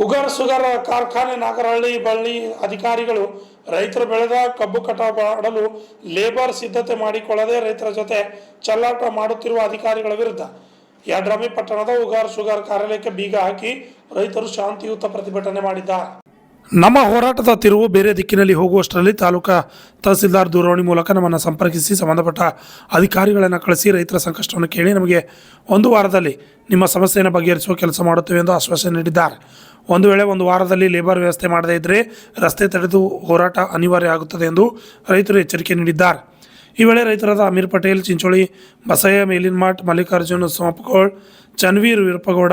ಉಗರ್ sugar ಕಾರ್ಖಾನೆ ನಾಗರಹಳ್ಳಿ ಬಳ್ಳಿ ಅಧಿಕಾರಿಗಳು ರೈತರು ಬೆಳೆದ ಕಬ್ಬು ಕಟಾವು ಮಾಡಲು ಲೇಬರ್ ಸಿದ್ಧತೆ ಮಾಡಿಕೊಳ್ಳದೆ ರೈತರ ಜೊತೆ ಚೆಲ್ಲಾಟ ಮಾಡುತ್ತಿರುವ ಅಧಿಕಾರಿಗಳ ವಿರುದ್ಧ ಯಡ್ರಾಮಿ ಪಟ್ಟಣದ ಉಗರ್ ಸುಗರ್ ಕಾರ್ಯಾಲಯಕ್ಕೆ ಬೀಗ ಹಾಕಿ ರೈತರು ಶಾಂತಿಯುತ ಪ್ರತಿಭಟನೆ ಮಾಡಿದ್ದಾರೆ. ನಮ್ಮ ಹೋರಾಟದ ತಿರುವು ಬೇರೆ ದಿಕ್ಕಿನಲ್ಲಿ ಹೋಗುವಷ್ಟರಲ್ಲಿ ತಾಲೂಕಾ ತಹಸೀಲ್ದಾರ್ ದೂರವಾಣಿ ಮೂಲಕ ನಮ್ಮನ್ನು ಸಂಪರ್ಕಿಸಿ ಸಂಬಂಧಪಟ್ಟ ಅಧಿಕಾರಿಗಳನ್ನು ಕಳಿಸಿ ರೈತರ ಸಂಕಷ್ಟವನ್ನು ಕೇಳಿ ನಮಗೆ ಒಂದು ವಾರದಲ್ಲಿ ನಿಮ್ಮ ಸಮಸ್ಯೆಯನ್ನು ಬಗೆಹರಿಸುವ ಕೆಲಸ ಮಾಡುತ್ತೇವೆ ಎಂದು ಆಶ್ವಾಸನೆ ನೀಡಿದ್ದಾರೆ. ಒಂದು ವೇಳೆ ಒಂದು ವಾರದಲ್ಲಿ ಲೇಬರ್ ವ್ಯವಸ್ಥೆ ಮಾಡದೇ ಇದ್ದರೆ ರಸ್ತೆ ತಡೆದು ಹೋರಾಟ ಅನಿವಾರ್ಯ ಆಗುತ್ತದೆ ಎಂದು ರೈತರು ಎಚ್ಚರಿಕೆ ನೀಡಿದ್ದಾರೆ. ಈ ವೇಳೆ ರೈತರಾದ ಅಮೀರ್ ಪಟೇಲ್, ಚಿಂಚೋಳಿ, ಬಸಯ್ಯ ಮೇಲಿನಮಠ್, ಮಲ್ಲಿಕಾರ್ಜುನ್ ಸೋಮಪಗೋಳ್, ಚನ್ವೀರ್ ವೀರಪ್ಪಗೌಡ,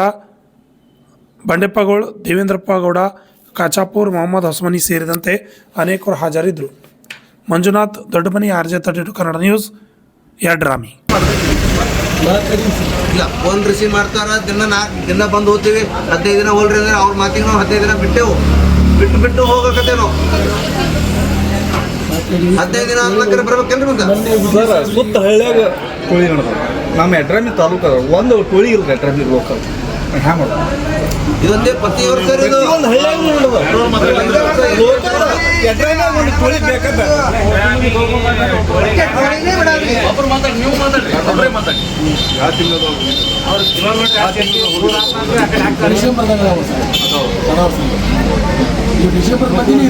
ಬಂಡೆಪ್ಪಗೋಳ್, ದೇವೇಂದ್ರಪ್ಪಗೌಡ, ಕಾಚಾಪುರ್, ಮೊಹಮ್ಮದ್ ಹಸ್ಮನಿ ಸೇರಿದಂತೆ ಅನೇಕರು ಹಾಜರಿದ್ದರು. Manjunath Doddamani, RJ32 Kannada news, Yadrami. ಇಲ್ಲ ಫೋನ್ ರಿಸೀವ್ ಮಾಡ್ತಾರ, ದಿನ ಬಂದು ಹೋಗ್ತೀವಿ. 15 ದಿನ ಹೋಲ್ರಿ ಅಂದ್ರೆ ಅವ್ರ ಮಾತಿಗೆ ನಾವು 15 ದಿನ ಬಿಟ್ಟೆವು. ಬಿಟ್ಟು ಹೋಗಕತ್ತೆ ನಾವು 15 ದಿನ ಆದ್ಮೇಲೆ ಬರ್ಬೇಕೇನ್ರಿ ಮುಂದೆ ಸರ್. ಸುತ್ತ ಹಳ್ಳಿಯಾಗ ಟೋಳಿ ನಡೆದ ನಮ್ಮ ಯಡ್ರಾಮಿ ತಾಲೂಕು ಒಂದು ಟೋಳಿ ಇಲ್ಲ. ಯಡ್ರಾಮಿ ಲೋಕಲ್ ಹ್ಯಾಂಗ ಇದೊಂದೇ ಪ್ರತಿ ವರ್ಷ ಇದು ಒಂದು ಹಳ್ಳಿಯಾಗ ಯಡ್ರಾಮಿಯಾಗ ಒಂದು ಟೋಳಿ ಬೇಕಂತ ಡಿಸೆಂಬರ್ ಬಂದಿನಿ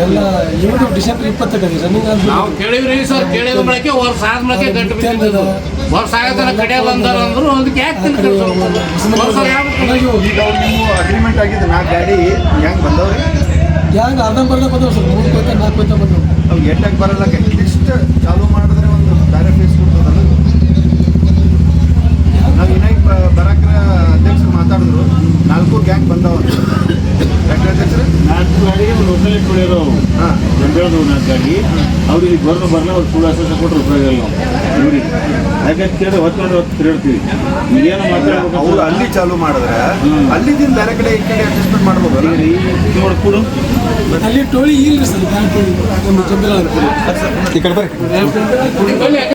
ಎಲ್ಲ ಇವರು ಡಿಸೆಂಬರ್ 22 ರನ್ನಿಂಗ್ ನಾವು ಕೇಳಿವ್ರಿ ಸರ್. ಕೇಳಿದ ಬಳಕೆ ವರ್ಷ ಆದ ಬಳಕೆ ಗಂಟು ಬಿಟ್ಟಿದ್ದು ವರ್ಷ ಆಗತ್ತಲ್ಲ ಕಡಿಯಲ್ಲ ಅಂದ್ರು ಅದಕ್ಕೆ ಯಾಕೆ ಅಗ್ರಿಮೆಂಟ್ ಆಗಿದ್ದು 4 ಗಾಡಿ ಹೆಂಗೆ ಬಂದವ್ರಿ? ಹ್ಯಾಂಗ ಅರ್ಧಂಬರ್ಧ ಬಂದವು ಸರ್. 3 ಕೊಯ್ತ 4 ಕೊಯ್ತ ಬಂದವು. ಅವು ಎಟ್ಟಾಗಿ ಬರಲ್ಲ. ಇಷ್ಟು ಚಾಲೂ ಮಾಡಿದ್ರೆ ಒಂದು ಬೇರೆ ಫೇಸ್ ಕೊಡ್ತದಲ್ಲ. ನಾವು ಇನ್ನಾಗಿ ಬರಾಕ್ರ ಅಧ್ಯಕ್ಷರು ಮಾತಾಡಿದ್ರು 4 ಗ್ಯಾಂಗ್ ಬಂದವ ಅಧ್ಯಕ್ಷರು. 4 ಗಾಡಿಗೆ ಒಂದು ಹೋಟೆಲ್ ಇಟ್ಕೊಂಡಿರೋ ಜನಗಳು 4 ಗಾಡಿ ಅವ್ರಿಗೆ ಬರಲ್ಲ ಅವ್ರು ಕೂಡ ಕೊಟ್ಟರು ಉಪಯೋಗ ಇಲ್ಲ. ಇವ್ರಿಗೆ ಯಾಕಂತ ಕೇಳಿದ್ರೆ ಹೊತ್ತು ತಿರುಡ್ತೀವಿ. ಈಗೇನು ಮಾತಾಡ್ಬೇಕು, ಅವ್ರು ಅಲ್ಲಿ ಚಾಲೂ ಮಾಡಿದ್ರೆ ಅಲ್ಲಿಂದ ಬೇರೆ ಕಡೆ ಈ ಕಡೆ ಅಡ್ಜಸ್ಟ್ಮೆಂಟ್ ಮಾಡ್ಬೋದಲ್ಲ. ನೋಡ್ಕೊಡು ಅಲ್ಲಿ ಟೋಳಿ ಇಲ್ಲ ಸರ್. ಟೋಳಿ ನಮ್ಮ ಜಂಬೆಲ್ಲ ಈ ಕಡೆ ಬರ್ರಿ.